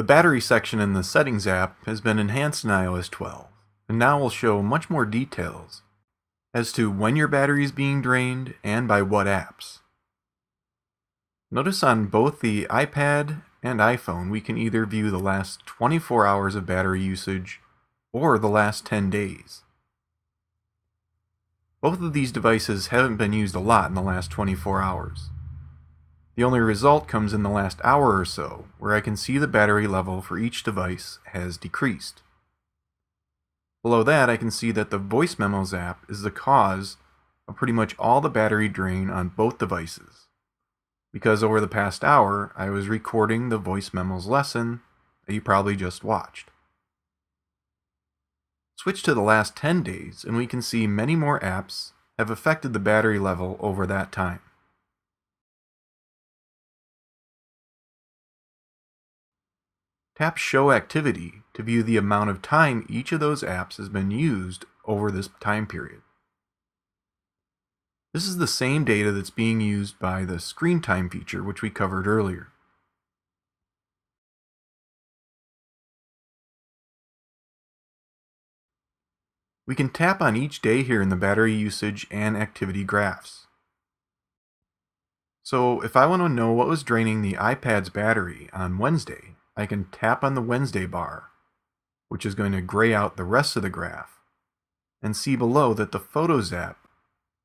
The battery section in the Settings app has been enhanced in iOS 12, and now will show much more details as to when your battery is being drained and by what apps. Notice on both the iPad and iPhone we can either view the last 24 hours of battery usage or the last 10 days. Both of these devices haven't been used a lot in the last 24 hours. The only result comes in the last hour or so, where I can see the battery level for each device has decreased. Below that, I can see that the Voice Memos app is the cause of pretty much all the battery drain on both devices, because over the past hour, I was recording the Voice Memos lesson that you probably just watched. Switch to the last 10 days, and we can see many more apps have affected the battery level over that time. Tap Show Activity to view the amount of time each of those apps has been used over this time period. This is the same data that's being used by the Screen Time feature, which we covered earlier. We can tap on each day here in the battery usage and activity graphs. So if I want to know what was draining the iPad's battery on Wednesday, I can tap on the Wednesday bar, which is going to gray out the rest of the graph, and see below that the Photos app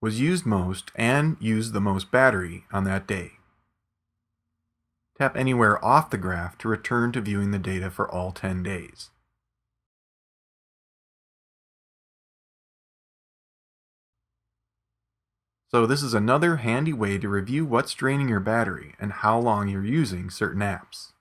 was used most and used the most battery on that day. Tap anywhere off the graph to return to viewing the data for all 10 days. So this is another handy way to review what's draining your battery and how long you're using certain apps.